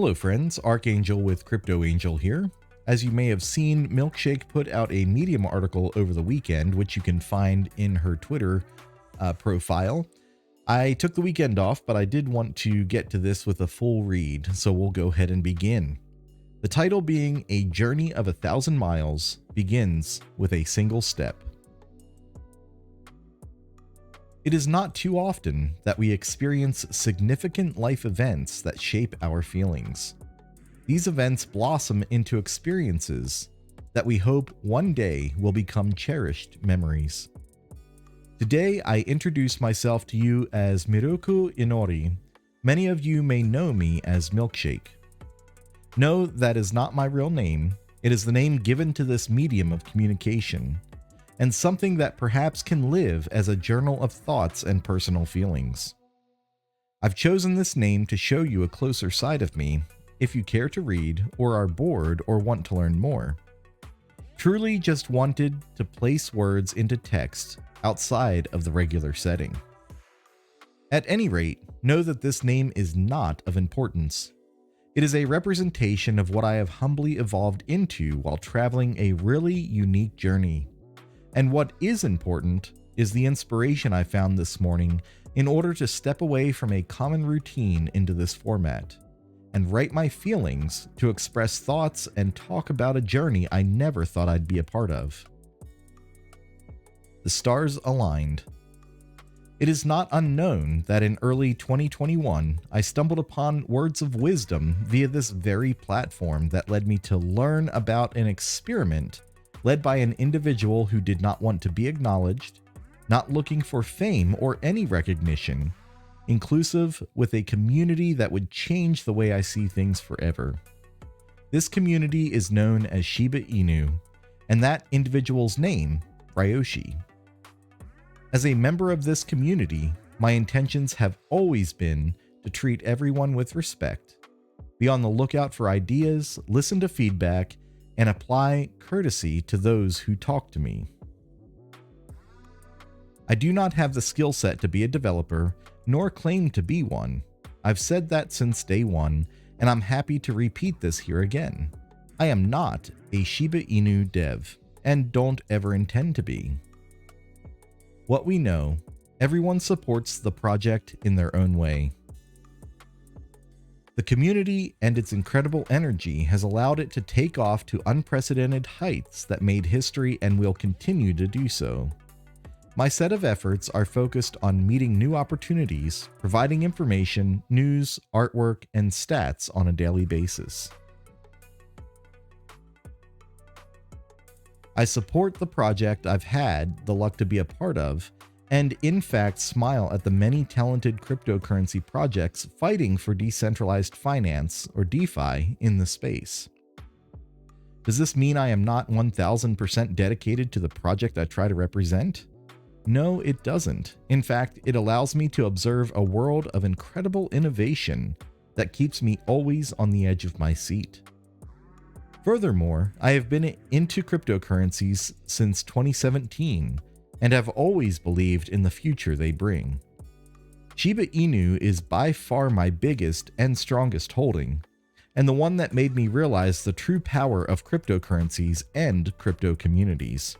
Hello friends, Archangel with CryptoAngel here. As you may have seen, Milkshake put out a Medium article over the weekend, which you can find in her Twitter profile. I took the weekend off, but I did want to get to this with a full read, so we'll go ahead and begin. The title being A Journey of 1,000 Miles begins with a single step. It is not too often that we experience significant life events that shape our feelings. These events blossom into experiences that we hope one day will become cherished memories. Today, I introduce myself to you as Miruku Inori. Many of you may know me as Milkshake. No, that is not my real name. It is the name given to this medium of communication, and something that perhaps can live as a journal of thoughts and personal feelings. I've chosen this name to show you a closer side of me if you care to read or are bored or want to learn more. Truly just wanted to place words into text outside of the regular setting. At any rate, know that this name is not of importance. It is a representation of what I have humbly evolved into while traveling a really unique journey. And what is important is the inspiration I found this morning in order to step away from a common routine into this format and write my feelings to express thoughts and talk about a journey I never thought I'd be a part of. The stars aligned. It is not unknown that in early 2021, I stumbled upon words of wisdom via this very platform that led me to learn about an experiment led by an individual who did not want to be acknowledged, not looking for fame or any recognition, inclusive with a community that would change the way I see things forever. This community is known as Shiba Inu, and that individual's name, Ryoshi. As a member of this community, my intentions have always been to treat everyone with respect, be on the lookout for ideas, listen to feedback, and apply courtesy to those who talk to me. I do not have the skill set to be a developer, nor claim to be one. I've said that since day one, and I'm happy to repeat this here again. I am not a Shiba Inu dev, and don't ever intend to be. What we know, everyone supports the project in their own way. The community and its incredible energy has allowed it to take off to unprecedented heights that made history and will continue to do so. My set of efforts are focused on meeting new opportunities, providing information, news, artwork, and stats on a daily basis. I support the project I've had the luck to be a part of, and in fact smile at the many talented cryptocurrency projects fighting for decentralized finance, or DeFi, in the space. Does this mean I am not 1000% dedicated to the project I try to represent? No, it doesn't. In fact, it allows me to observe a world of incredible innovation that keeps me always on the edge of my seat. Furthermore, I have been into cryptocurrencies since 2017, and have always believed in the future they bring. Shiba Inu is by far my biggest and strongest holding, and the one that made me realize the true power of cryptocurrencies and crypto communities.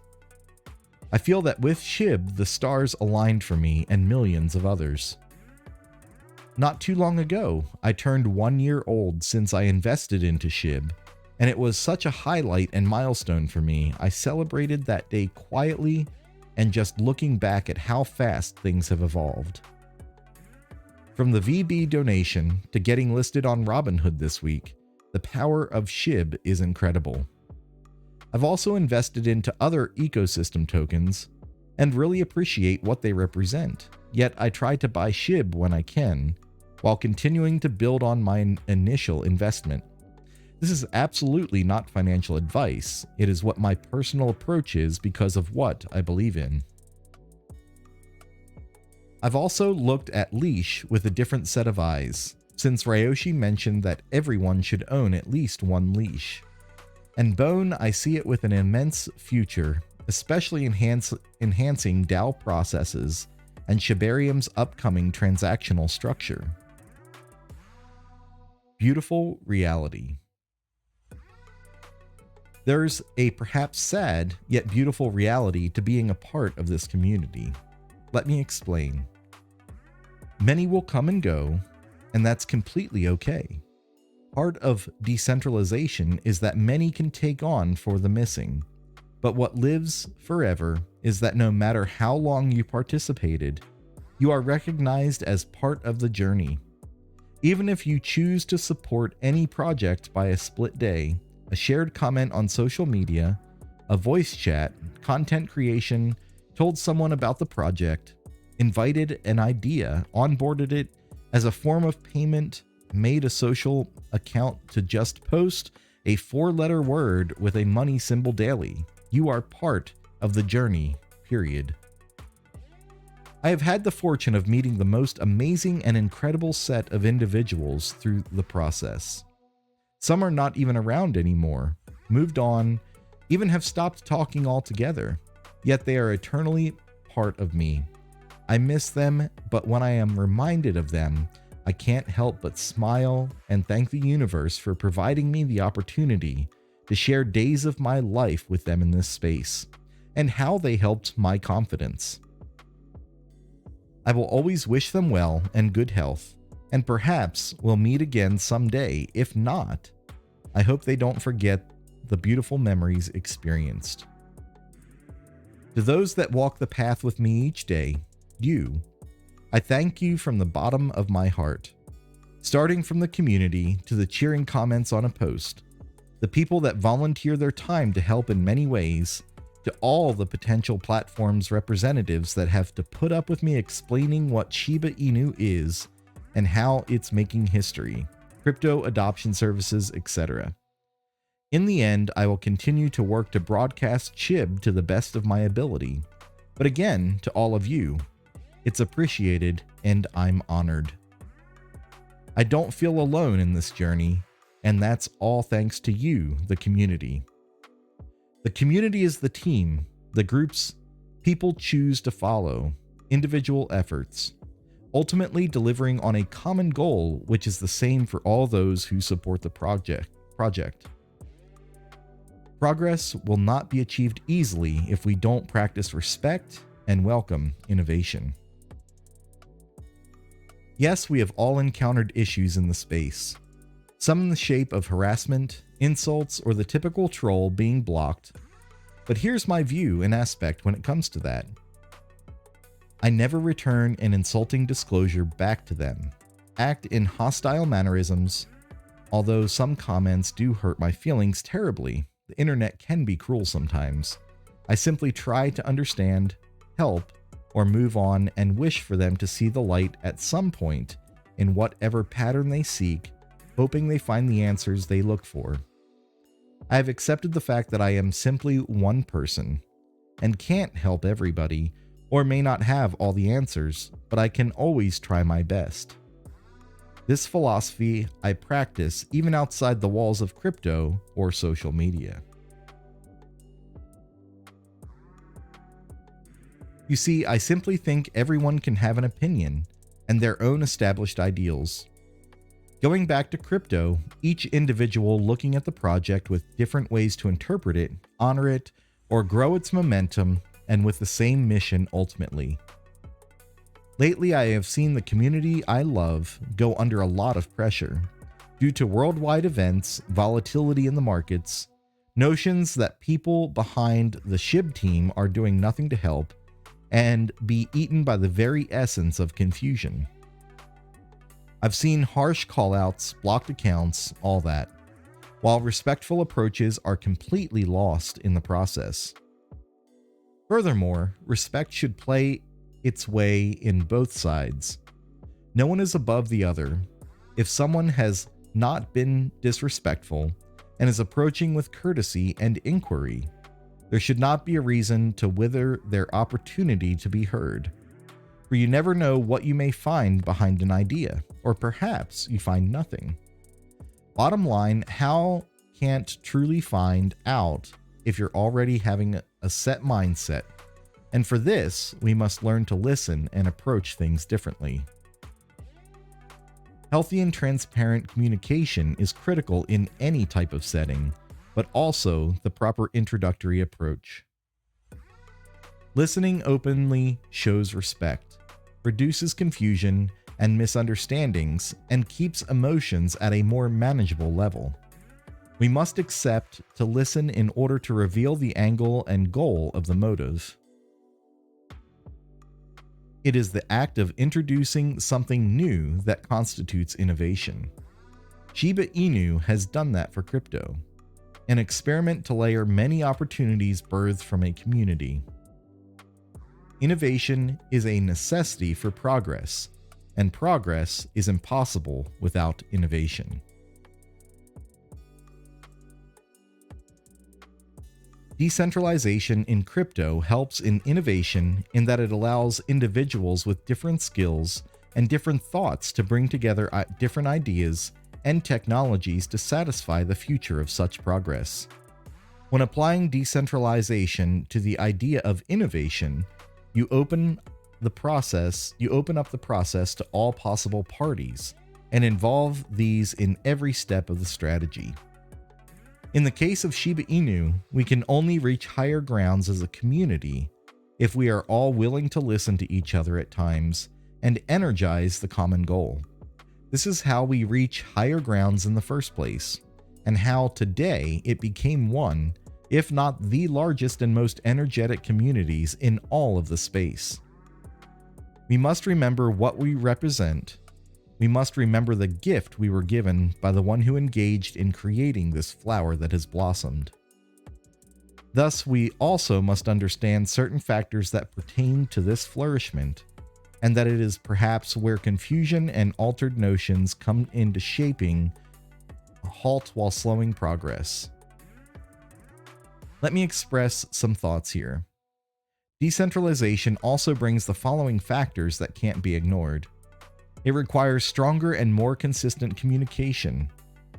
I feel that with SHIB, the stars aligned for me and millions of others. Not too long ago, I turned 1 year old since I invested into SHIB, and it was such a highlight and milestone for me. I celebrated that day quietly and just looking back at how fast things have evolved. From the VB donation to getting listed on Robinhood this week, the power of SHIB is incredible. I've also invested into other ecosystem tokens and really appreciate what they represent, yet I try to buy SHIB when I can, while continuing to build on my initial investment. This is absolutely not financial advice. It is what my personal approach is because of what I believe in. I've also looked at Leash with a different set of eyes, since Ryoshi mentioned that everyone should own at least one leash. And Bone, I see it with an immense future, especially enhancing DAO processes and Shibarium's upcoming transactional structure. Beautiful reality. There's a perhaps sad yet beautiful reality to being a part of this community. Let me explain. Many will come and go, and that's completely okay. Part of decentralization is that many can take on for the missing, but what lives forever is that no matter how long you participated, you are recognized as part of the journey. Even if you choose to support any project by a split day, a shared comment on social media, a voice chat, content creation, told someone about the project, invited an idea, onboarded it as a form of payment, made a social account to just post a 4-letter word with a money symbol daily, you are part of the journey, period. I have had the fortune of meeting the most amazing and incredible set of individuals through the process. Some are not even around anymore, moved on, even have stopped talking altogether, yet they are eternally part of me. I miss them, but when I am reminded of them, I can't help but smile and thank the universe for providing me the opportunity to share days of my life with them in this space, and how they helped my confidence. I will always wish them well and good health, and perhaps we'll meet again someday. If not, I hope they don't forget the beautiful memories experienced. To those that walk the path with me each day, I thank you from the bottom of my heart. Starting from the community to the cheering comments on a post, the people that volunteer their time to help in many ways, to all the potential platforms representatives that have to put up with me explaining what Shiba Inu is and how it's making history, crypto adoption services, etc. In the end, I will continue to work to broadcast SHIB to the best of my ability. But again, to all of you, it's appreciated and I'm honored. I don't feel alone in this journey, and that's all thanks to you, the community. The community is the team, the groups people choose to follow, individual efforts, ultimately delivering on a common goal, which is the same for all those who support the project. Progress will not be achieved easily if we don't practice respect and welcome innovation. Yes, we have all encountered issues in the space, some in the shape of harassment, insults, or the typical troll being blocked. But here's my view and aspect when it comes to that. I never return an insulting disclosure back to them, act in hostile mannerisms. Although some comments do hurt my feelings terribly, the internet can be cruel sometimes. I simply try to understand, help, or move on and wish for them to see the light at some point in whatever pattern they seek, hoping they find the answers they look for. I have accepted the fact that I am simply one person and can't help everybody, or may not have all the answers, but I can always try my best. This philosophy I practice even outside the walls of crypto or social media. You see, I simply think everyone can have an opinion and their own established ideals. Going back to crypto, each individual looking at the project with different ways to interpret it, honor it, or grow its momentum, and with the same mission ultimately. Lately, I have seen the community I love go under a lot of pressure due to worldwide events, volatility in the markets, notions that people behind the SHIB team are doing nothing to help, and be eaten by the very essence of confusion. I've seen harsh callouts, blocked accounts, all that, while respectful approaches are completely lost in the process. Furthermore, respect should play its way in both sides. No one is above the other. If someone has not been disrespectful and is approaching with courtesy and inquiry, there should not be a reason to wither their opportunity to be heard. For you never know what you may find behind an idea, or perhaps you find nothing. Bottom line, how can't truly find out if you're already having a set mindset? And for this, we must learn to listen and approach things differently. Healthy and transparent communication is critical in any type of setting, but also the proper introductory approach. Listening openly shows respect, reduces confusion and misunderstandings, and keeps emotions at a more manageable level. We must accept to listen in order to reveal the angle and goal of the motive. It is the act of introducing something new that constitutes innovation. Shiba Inu has done that for crypto, an experiment to layer many opportunities birthed from a community. Innovation is a necessity for progress, and progress is impossible without innovation. Decentralization in crypto helps in innovation in that it allows individuals with different skills and different thoughts to bring together different ideas and technologies to satisfy the future of such progress. When applying decentralization to the idea of innovation, you open up the process to all possible parties and involve these in every step of the strategy. In the case of Shiba Inu, we can only reach higher grounds as a community if we are all willing to listen to each other at times and energize the common goal. This is how we reach higher grounds in the first place, and how today it became one, if not the largest and most energetic communities in all of the space. We must remember what we represent. We must remember the gift we were given by the one who engaged in creating this flower that has blossomed. Thus, we also must understand certain factors that pertain to this flourishment, and that it is perhaps where confusion and altered notions come into shaping a halt while slowing progress. Let me express some thoughts here. Decentralization also brings the following factors that can't be ignored. It requires stronger and more consistent communication.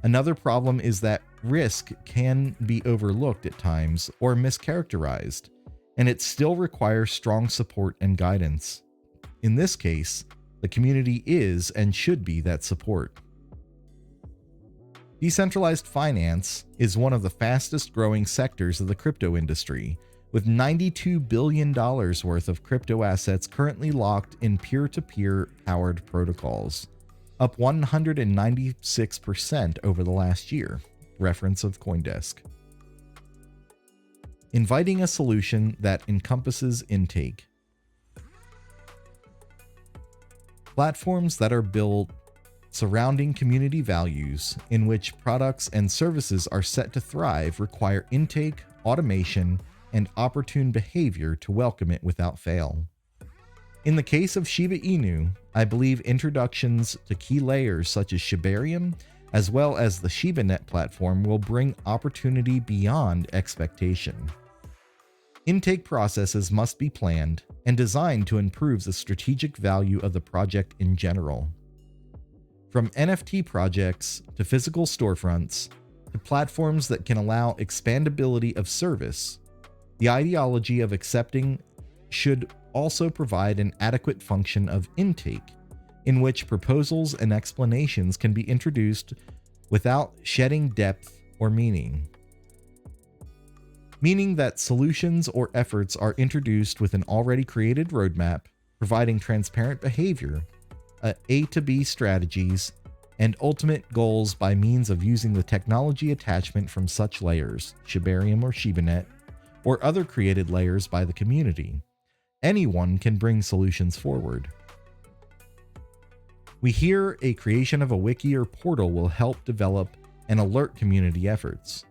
Another problem is that risk can be overlooked at times or mischaracterized, and it still requires strong support and guidance. In this case, the community is and should be that support. Decentralized finance is one of the fastest growing sectors of the crypto industry, with $92 billion worth of crypto assets currently locked in peer-to-peer powered protocols, up 196% over the last year, reference of CoinDesk. Inviting a solution that encompasses intake. Platforms that are built surrounding community values in which products and services are set to thrive require intake, automation, and opportune behavior to welcome it without fail. In the case of Shiba Inu, I believe introductions to key layers such as Shibarium, as well as the ShibaNet platform, will bring opportunity beyond expectation. Intake processes must be planned and designed to improve the strategic value of the project in general. From NFT projects to physical storefronts to platforms that can allow expandability of service, the ideology of accepting should also provide an adequate function of intake, in which proposals and explanations can be introduced without shedding depth or meaning. Meaning that solutions or efforts are introduced with an already created roadmap, providing transparent behavior, A to B strategies, and ultimate goals by means of using the technology attachment from such layers, Shibarium or ShibaNet, or other created layers by the community. Anyone can bring solutions forward. We hear a creation of a wiki or portal will help develop and alert community efforts.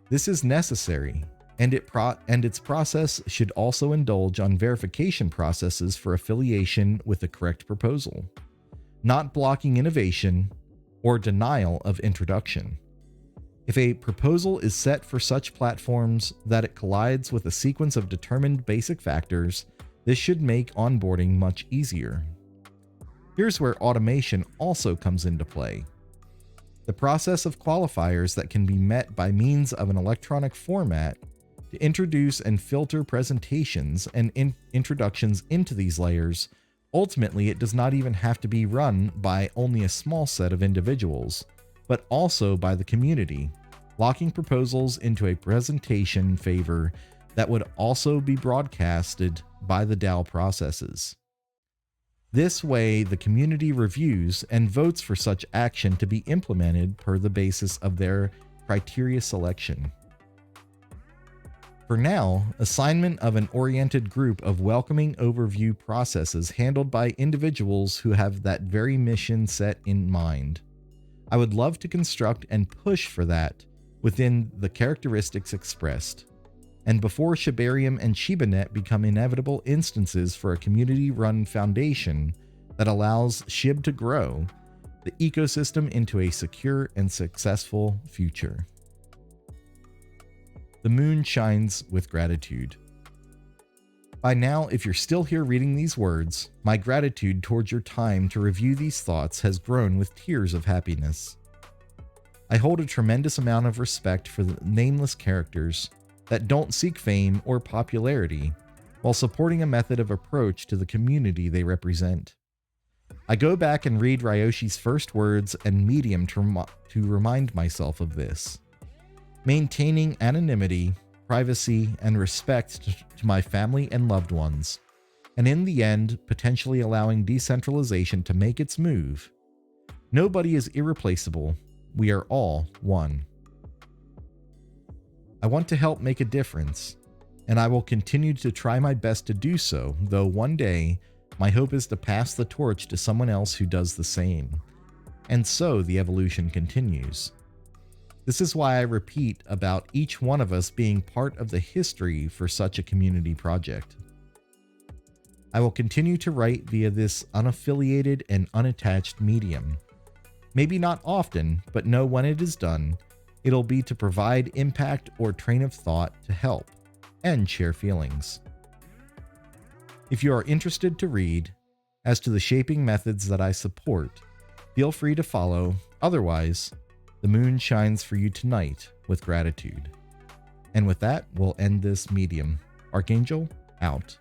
This is necessary, and its process should also indulge on verification processes for affiliation with the correct proposal, not blocking innovation or denial of introduction. If a proposal is set for such platforms that it collides with a sequence of determined basic factors, this should make onboarding much easier. Here's where automation also comes into play. The process of qualifiers that can be met by means of an electronic format to introduce and filter presentations and introductions into these layers Ultimately, it does not even have to be run by only a small set of individuals, but also by the community, locking proposals into a presentation favor that would also be broadcasted by the DAO processes. This way, the community reviews and votes for such action to be implemented per the basis of their criteria selection. For now, assignment of an oriented group of welcoming overview processes handled by individuals who have that very mission set in mind. I would love to construct and push for that within the characteristics expressed. And before Shibarium and ShibaNet become inevitable instances for a community-run foundation that allows SHIB to grow the ecosystem into a secure and successful future. The moon shines with gratitude. By now, if you're still here reading these words, my gratitude towards your time to review these thoughts has grown with tears of happiness. I hold a tremendous amount of respect for the nameless characters that don't seek fame or popularity while supporting a method of approach to the community they represent. I go back and read Ryoshi's first words and medium to remind myself of this. Maintaining anonymity, privacy, and respect to my family and loved ones, and in the end, potentially allowing decentralization to make its move. Nobody is irreplaceable. We are all one. I want to help make a difference, and I will continue to try my best to do so, though one day, my hope is to pass the torch to someone else who does the same. And so the evolution continues. This is why I repeat about each one of us being part of the history for such a community project. I will continue to write via this unaffiliated and unattached medium. Maybe not often, but know when it is done, it'll be to provide impact or train of thought to help and share feelings. If you are interested to read as to the shaping methods that I support, feel free to follow. Otherwise, the moon shines for you tonight with gratitude. And with that, we'll end this medium. Archangel, out.